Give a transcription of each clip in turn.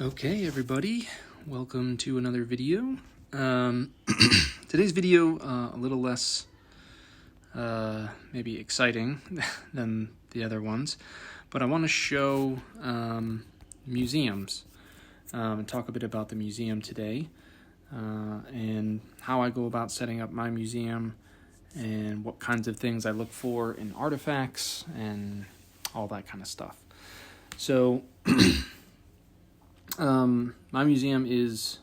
Okay, everybody, welcome to another video. Today's video a little less maybe exciting than the other ones, but I want to show museums and talk a bit about the museum today and how I go about setting up my museum and what kinds of things I look for in artifacts and all that kind of stuff. So my museum is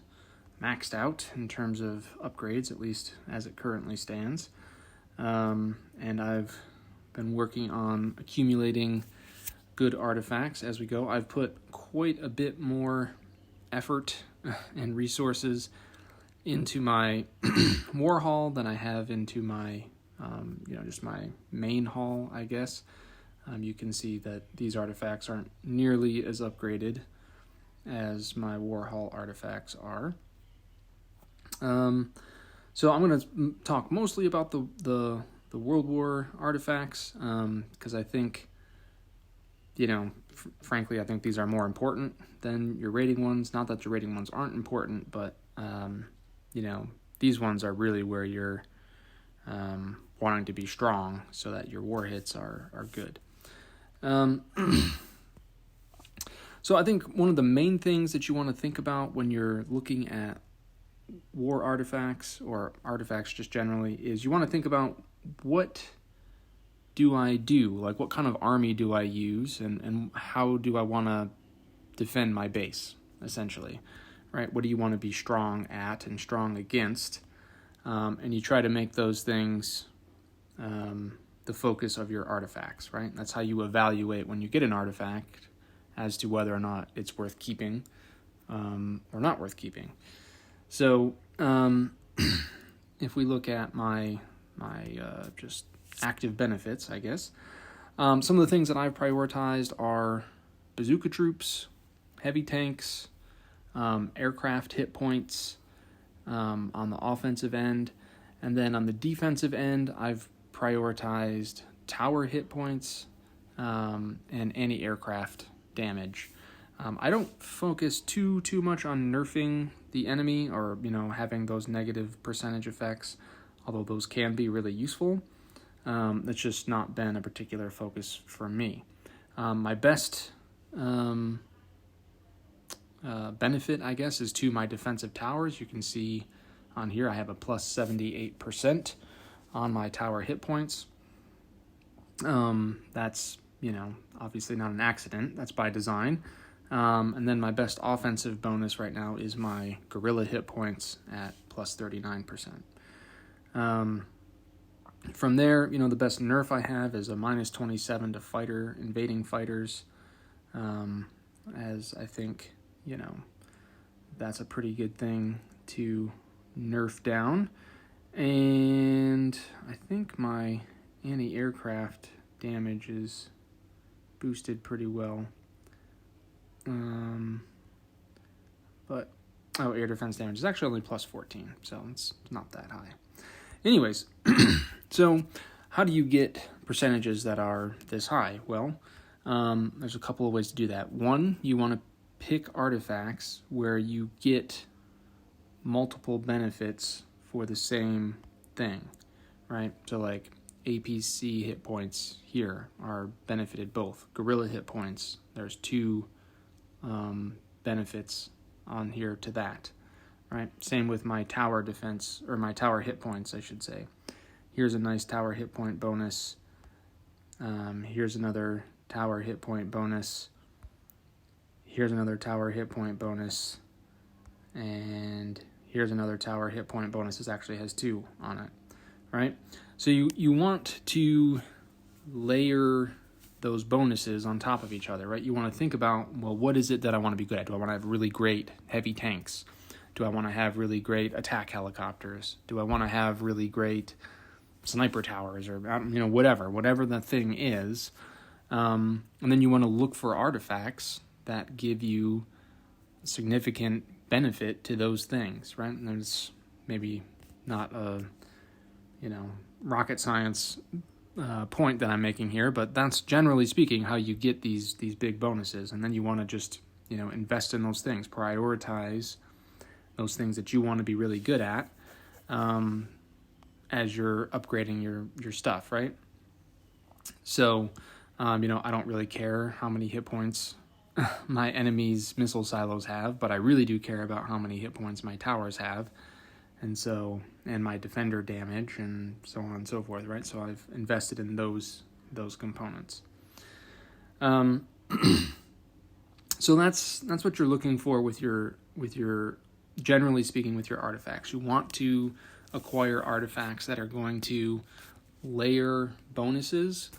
maxed out in terms of upgrades, at least as it currently stands. And I've been working on accumulating good artifacts as we go. I've put quite a bit more effort and resources into my war hall than I have into my, just my main hall, I guess. You can see that these artifacts aren't nearly as upgraded as my Warhol artifacts are. So I'm going to talk mostly about the World War artifacts, because I think, frankly, I think these are more important than your rating ones. Not that your rating ones aren't important, but, these ones are really where you're wanting to be strong so that your war hits are good. So I think one of the main things that you want to think about when you're looking at war artifacts or artifacts just generally is you want to think about, what do I do? Like, what kind of army do I use, and how do I want to defend my base, essentially, right? What do you want to be strong at and strong against? And you try to make those things the focus of your artifacts, right? That's how you evaluate when you get an artifact as to whether or not it's worth keeping or not worth keeping. So if we look at my just active benefits, I guess, some of the things that I've prioritized are bazooka troops, heavy tanks, aircraft hit points on the offensive end, and then on the defensive end, I've prioritized tower hit points and anti-aircraft damage. I don't focus too much on nerfing the enemy or, having those negative percentage effects, although those can be really useful. That's just not been a particular focus for me. My best benefit, I guess, is to my defensive towers. You can see on here I have a plus 78% on my tower hit points. That's obviously not an accident. That's by design. And then my best offensive bonus right now is my guerrilla hit points at plus 39%. From there, the best nerf I have is a minus 27 to invading fighters, as I think, that's a pretty good thing to nerf down. And I think my anti-aircraft damage is boosted pretty well. Air defense damage is actually only plus 14, so it's not that high. Anyways, so how do you get percentages that are this high? Well, there's a couple of ways to do that. One, you want to pick artifacts where you get multiple benefits for the same thing, right? So like APC hit points here are benefited both. Guerrilla hit points, there's two benefits on here to that, right? Same with my tower defense, or my tower hit points, I should say. Here's a nice tower hit point bonus. Here's another tower hit point bonus. Here's another tower hit point bonus. And here's another tower hit point bonus. This actually has two on it, right? So you want to layer those bonuses on top of each other, right? You want to think about, well, what is it that I want to be good at? Do I want to have really great heavy tanks? Do I want to have really great attack helicopters? Do I want to have really great sniper towers, or whatever the thing is? And then you want to look for artifacts that give you significant benefit to those things, right? And there's maybe not a rocket science point that I'm making here, but that's generally speaking how you get these big bonuses. And then you want to just invest in those things, prioritize those things that you want to be really good at as you're upgrading your stuff, right? So, I don't really care how many hit points my enemy's missile silos have, but I really do care about how many hit points my towers have, and my defender damage, and so on and so forth, right? So I've invested in those components. So that's what you're looking for with your generally speaking with your artifacts. You want to acquire artifacts that are going to layer bonuses,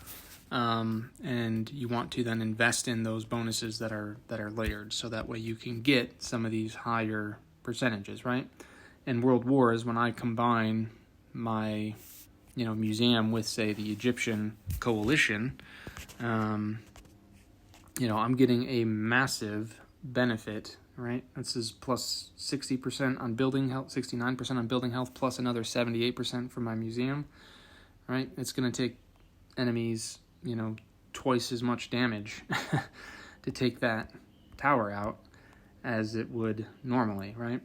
and you want to then invest in those bonuses that are layered, so that way you can get some of these higher percentages, right? In World Wars, when I combine my museum with, say, the Egyptian coalition, I'm getting a massive benefit, right? This is plus 60% on building health, 69% on building health, plus another 78% from my museum, right? It's going to take enemies, twice as much damage to take that tower out as it would normally, right?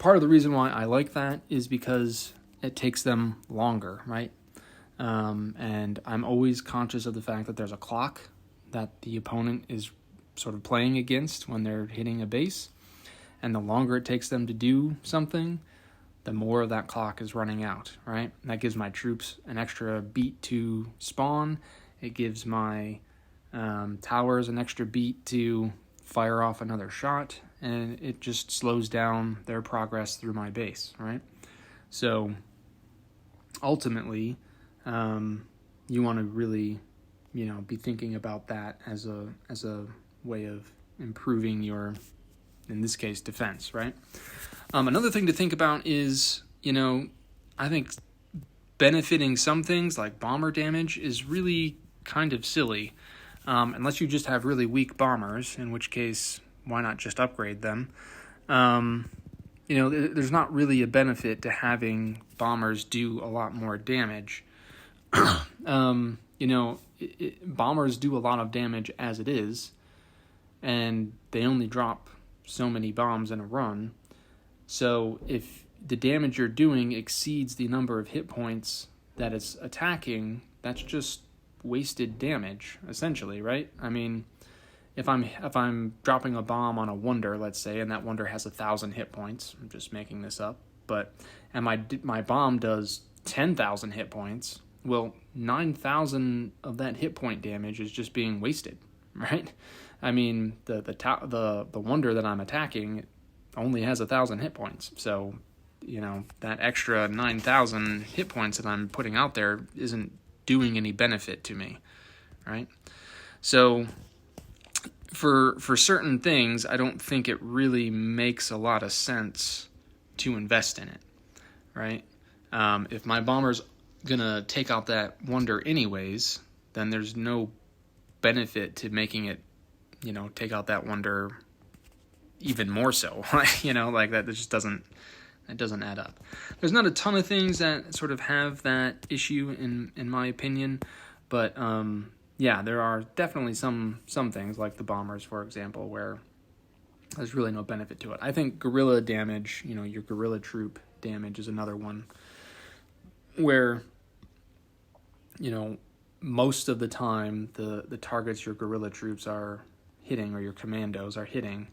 Part of the reason why I like that is because it takes them longer, right? And I'm always conscious of the fact that there's a clock that the opponent is sort of playing against when they're hitting a base. And the longer it takes them to do something, the more of that clock is running out, right? And that gives my troops an extra beat to spawn. It gives my towers an extra beat to fire off another shot, and it just slows down their progress through my base, right? So ultimately, you want to really, be thinking about that as a way of improving your, in this case, defense, right? Another thing to think about is, I think benefiting some things like bomber damage is really kind of silly, unless you just have really weak bombers, in which case, why not just upgrade them? There's not really a benefit to having bombers do a lot more damage. Bombers do a lot of damage as it is, and they only drop so many bombs in a run. So if the damage you're doing exceeds the number of hit points that it's attacking, that's just wasted damage, essentially, right? I mean, if I'm dropping a bomb on a wonder, let's say, and that wonder has 1,000 hit points, I'm just making this up, and my bomb does 10,000 hit points, well, 9,000 of that hit point damage is just being wasted, right? I mean, the wonder that I'm attacking only has 1,000 hit points, so that extra 9,000 hit points that I'm putting out there isn't doing any benefit to me, right? So for certain things, I don't think it really makes a lot of sense to invest in it, right? If my bomber's gonna take out that wonder anyways, then there's no benefit to making it, take out that wonder even more so, like that. It just doesn't add up. There's not a ton of things that sort of have that issue in my opinion, but there are definitely some things like the bombers, for example, where there's really no benefit to it. I think guerrilla damage, your guerrilla troop damage is another one where, most of the time the targets your guerrilla troops are hitting, or your commandos are hitting,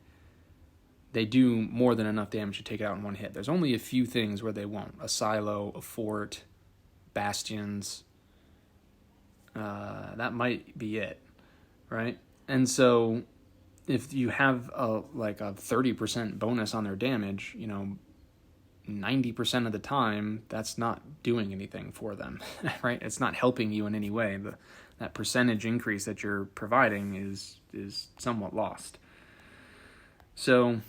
they do more than enough damage to take it out in one hit. There's only a few things where they won't. A silo, a fort, bastions. That might be it, right? And so if you have a 30% bonus on their damage, 90% of the time, that's not doing anything for them, right? It's not helping you in any way. That percentage increase that you're providing is somewhat lost. So,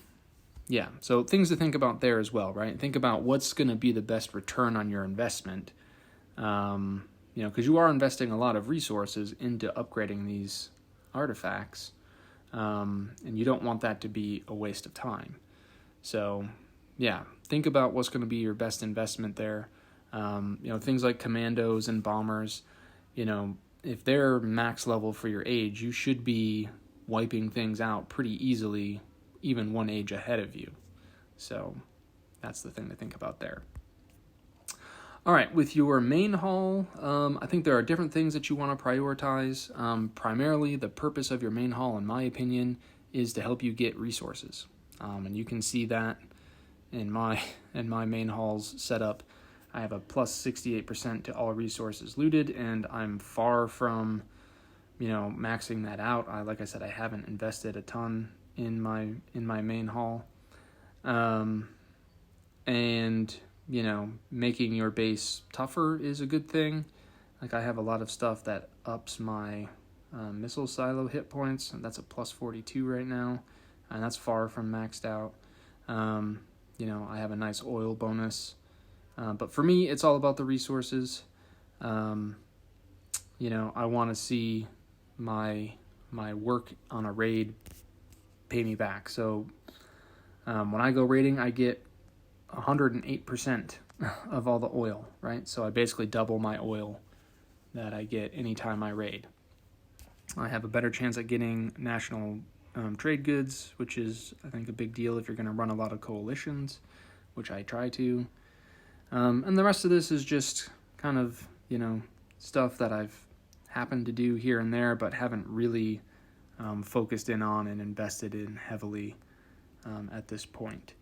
yeah. So things to think about there as well, right? Think about what's going to be the best return on your investment, because you are investing a lot of resources into upgrading these artifacts, and you don't want that to be a waste of time. So, yeah, think about what's going to be your best investment there. Things like commandos and bombers, if they're max level for your age, you should be wiping things out pretty easily, even one age ahead of you. So that's the thing to think about there. All right, with your main haul, I think there are different things that you want to prioritize. Primarily, the purpose of your main haul, in my opinion, is to help you get resources. And you can see that in my main haul's setup. I have a plus 68% to all resources looted, and I'm far from, maxing that out. Like I said, I haven't invested a ton in my main haul. And making your base tougher is a good thing. Like I have a lot of stuff that ups my missile silo hit points, and that's a plus 42 right now, and that's far from maxed out. I have a nice oil bonus, but for me, it's all about the resources. I want to see my work on a raid pay me back. So when I go raiding, I get 108% of all the oil, right? So I basically double my oil that I get anytime I raid. I have a better chance at getting national trade goods, which is, I think, a big deal if you're going to run a lot of coalitions, which I try to. And the rest of this is just kind of, stuff that I've happened to do here and there, but haven't really focused in on and invested in heavily at this point.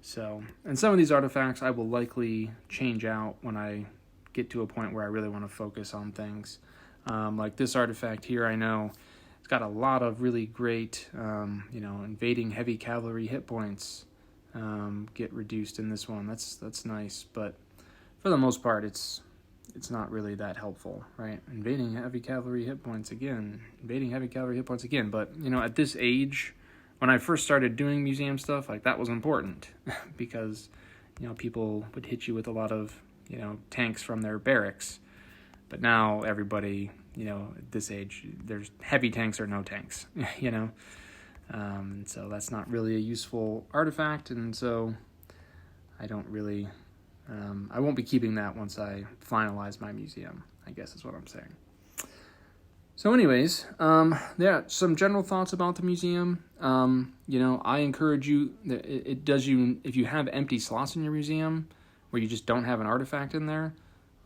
So, and some of these artifacts I will likely change out when I get to a point where I really want to focus on things. Like this artifact here, I know it's got a lot of really great, invading heavy cavalry hit points get reduced in this one. That's nice, but for the most part, it's not really that helpful, right? Invading heavy cavalry hit points again. But, at this age, when I first started doing museum stuff, like that was important because, people would hit you with a lot of, tanks from their barracks. But now everybody, at this age, there's heavy tanks or no tanks, so that's not really a useful artifact. And so I don't really, I won't be keeping that once I finalize my museum, I guess is what I'm saying. So anyways, some general thoughts about the museum. I encourage you, if you have empty slots in your museum where you just don't have an artifact in there,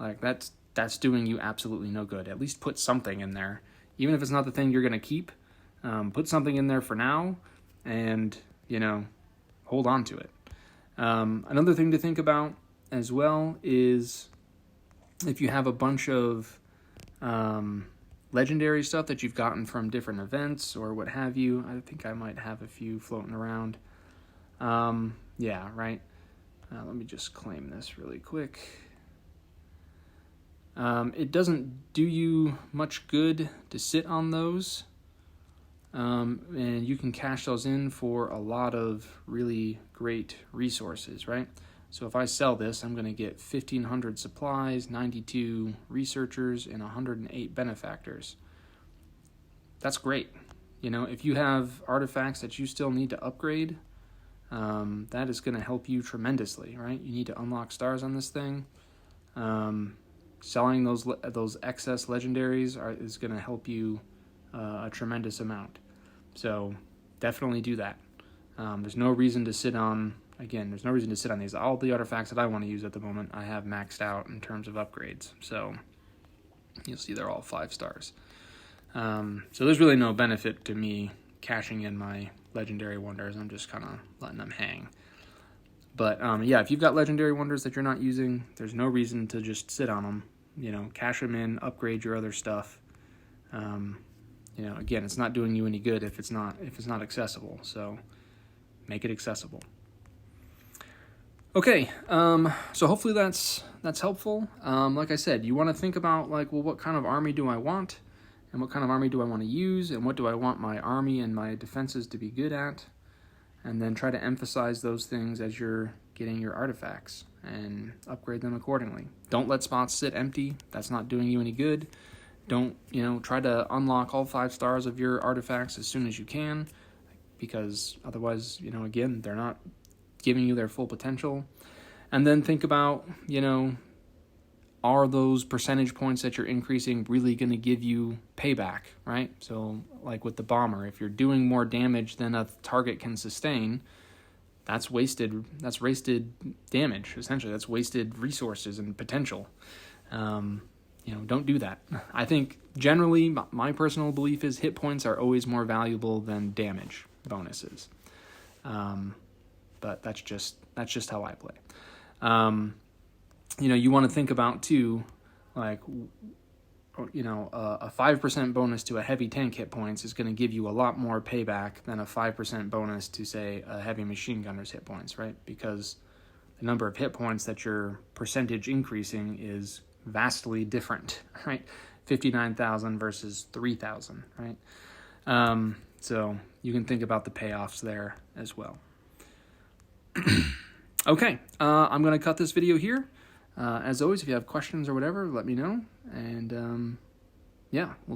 like that's doing you absolutely no good. At least put something in there. Even if it's not the thing you're going to keep, put something in there for now and, hold on to it. Another thing to think about as well is if you have a bunch of legendary stuff that you've gotten from different events or what have you. I think I might have a few floating around. Right. Let me just claim this really quick. It doesn't do you much good to sit on those. And you can cash those in for a lot of really great resources, right? So if I sell this, I'm going to get 1,500 supplies, 92 researchers, and 108 benefactors. That's great. If you have artifacts that you still need to upgrade, that is going to help you tremendously, right? You need to unlock stars on this thing. Selling those excess legendaries is going to help you a tremendous amount. So definitely do that. There's no reason to sit on these. All the artifacts that I want to use at the moment, I have maxed out in terms of upgrades. So you'll see they're all 5 stars. So there's really no benefit to me cashing in my legendary wonders. I'm just kind of letting them hang. But if you've got legendary wonders that you're not using, there's no reason to just sit on them. Cash them in, upgrade your other stuff. Again, it's not doing you any good if it's not accessible. So make it accessible. Okay, so hopefully that's helpful. Like I said, you want to think about what kind of army do I want, and what kind of army do I want to use, and what do I want my army and my defenses to be good at, and then try to emphasize those things as you're getting your artifacts and upgrade them accordingly. Don't let spots sit empty. That's not doing you any good. Don't, try to unlock all 5 stars of your artifacts as soon as you can, because otherwise, again, they're not giving you their full potential. And then think about, are those percentage points that you're increasing really going to give you payback, right? So like with the bomber, if you're doing more damage than a target can sustain, that's wasted damage, essentially. That's wasted resources and potential. Don't do that. I think generally my personal belief is hit points are always more valuable than damage bonuses. But that's just how I play. You want to think about too, like, a 5% bonus to a heavy tank hit points is going to give you a lot more payback than a 5% bonus to, say, a heavy machine gunner's hit points, right? Because the number of hit points that your percentage increasing is vastly different, right? 59,000 versus 3,000, right? So you can think about the payoffs there as well. Okay, I'm going to cut this video here. As always, if you have questions or whatever, let me know. And we'll